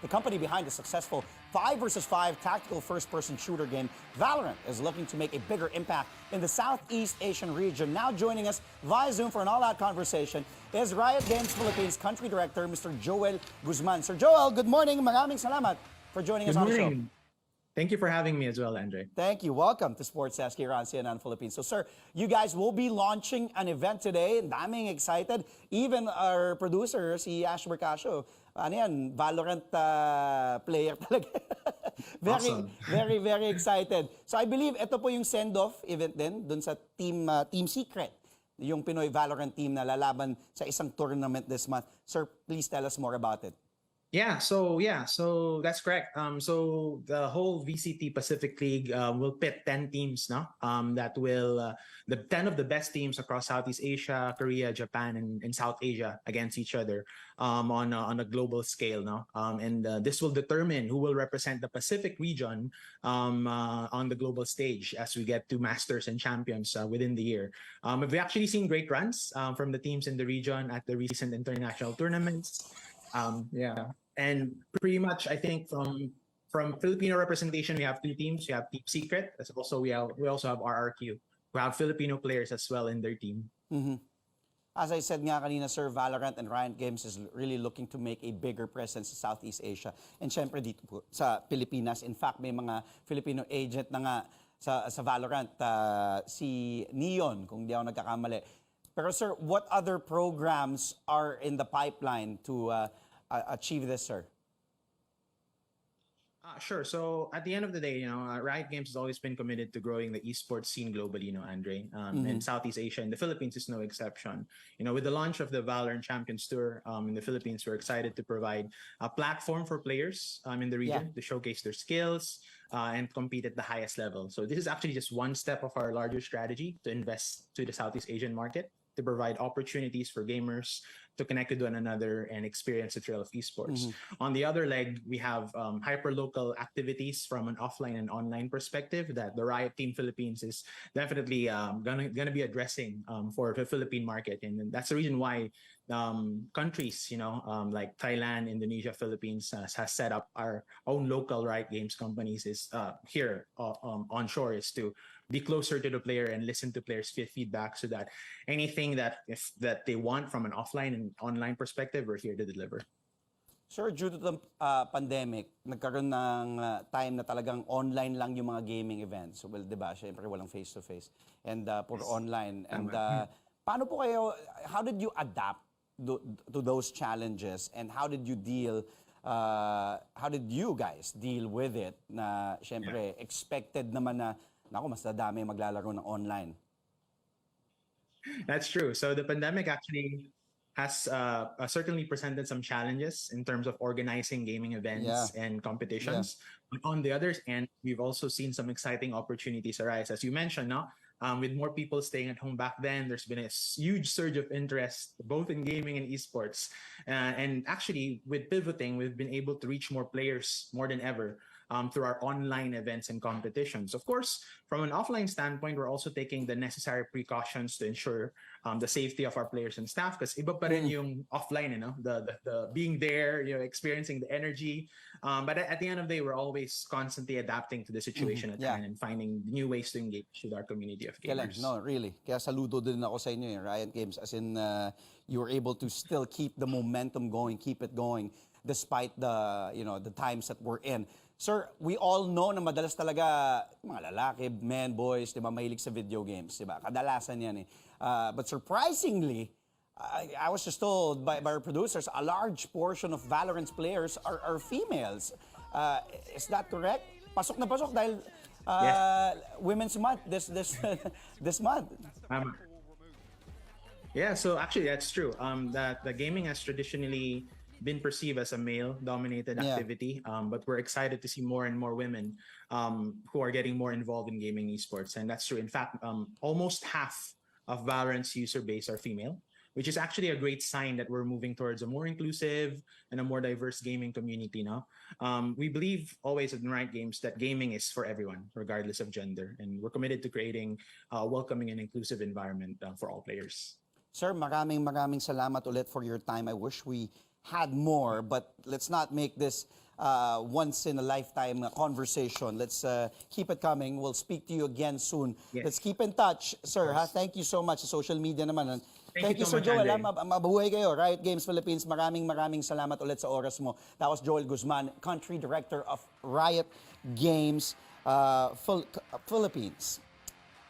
the company behind the successful 5 versus 5 tactical first-person shooter game, Valorant, is looking to make a bigger impact in the Southeast Asian region. Now joining us via Zoom for an all-out conversation is Riot Games Philippines Country Director, Mr. Joel Guzman. Sir Joel, good morning. Maraming salamat for joining us on the show. Thank you for having me as well, Andre. Thank you. Welcome to Sports Desk here on CNN Philippines. So, sir, you guys will be launching an event today. Daming excited. Even our producer, si Ash Mercasio, Valorant player talaga. Awesome. Very excited. So, I believe ito po yung send-off event din dun sa Team Secret, yung Pinoy Valorant team na lalaban sa isang tournament this month. Sir, please tell us more about it. So that's correct. So the whole VCT Pacific League will pit 10 teams, no? That will the 10 of the best teams across Southeast Asia, Korea, Japan, and South Asia against each other on a global scale, no? And this will determine who will represent the Pacific region on the global stage as we get to masters and champions within the year. We've actually seen great runs from the teams in the region at the recent international tournaments. And pretty much, I think from Filipino representation, we have 2 teams. We have Team Secret, as also we also have RRQ, who have Filipino players as well in their team. Mm-hmm. As I said nga kanina, Sir, Valorant and Riot Games is really looking to make a bigger presence sa Southeast Asia. And syempre dito po sa Pilipinas. In fact, may mga Filipino agent na nga sa Valorant, si Neon, kung di ako nagkakamali. Pero sir, what other programs are in the pipeline to achieve this, sir? Sure. So at the end of the day, Riot Games has always been committed to growing the esports scene globally, Andre. And Southeast Asia and the Philippines is no exception. With the launch of the Valorant Champions Tour in the Philippines, we're excited to provide a platform for players in the region to showcase their skills and compete at the highest level. So this is actually just one step of our larger strategy to invest to the Southeast Asian market, to provide opportunities for gamers to connect with one another and experience the thrill of esports. On the other leg, we have hyper-local activities from an offline and online perspective that the Riot Team Philippines is definitely gonna be addressing for the Philippine market. And that's the reason why countries, like Thailand, Indonesia, Philippines has set up our own local Riot Games companies is here onshore, is to be closer to the player and listen to players' feedback so that anything that they want from an offline and online perspective, we're here to deliver. Sir, due to the pandemic, nagkaroon ng time na talagang online lang yung mga gaming events. Well, di ba? Siyempre, walang face-to-face. And puro online. And paano po kayo, how did you adapt to those challenges? And how did you guys deal with it? Na siyempre, expected naman na, naku, mas dadami maglalaro ng online. That's true. So the pandemic actually has certainly presented some challenges in terms of organizing gaming events and competitions. But on the other end, we've also seen some exciting opportunities arise. As you mentioned, with more people staying at home back then, there's been a huge surge of interest both in gaming and esports. And actually, with pivoting, we've been able to reach more players more than ever through our online events and competitions. Of course, from an offline standpoint, we're also taking the necessary precautions to ensure the safety of our players and staff, because iba pa rin yung offline, the being there, experiencing the energy. But at the end of the day, we're always constantly adapting to the situation at hand and finding new ways to engage with our community of gamers. No, really. Kaya saludo din ako sa inyo, Riot Games, as in you were able to still keep the momentum going, keep it going, despite the times that we're in. Sir, we all know na madalas talaga mga lalaki, men, boys, di ba, mahilig sa video games, di ba? Kadalasan yan eh. But surprisingly, I was just told by our producers, a large portion of Valorant's players are females. Is that correct? Pasok na pasok dahil Women's Month this month. So actually that's true. That the gaming has traditionally been perceived as a male-dominated activity, but we're excited to see more and more women who are getting more involved in gaming esports, and that's true. In fact, almost half of Valorant's user base are female, which is actually a great sign that we're moving towards a more inclusive and a more diverse gaming community now. We believe always at Riot Games that gaming is for everyone, regardless of gender, and we're committed to creating a welcoming and inclusive environment for all players. Sir, maraming salamat ulit for your time. I wish we had more, but let's not make this once in a lifetime conversation. Let's keep it coming. We'll speak to you again soon. Yes. Let's keep in touch, sir. Ha? Thank you so much sa social media naman. Thank you so Sir much, Joel. Andre. Mabuhay kayo. Riot Games Philippines, maraming salamat ulit sa oras mo. That was Joel Guzman, Country Director of Riot Games Philippines.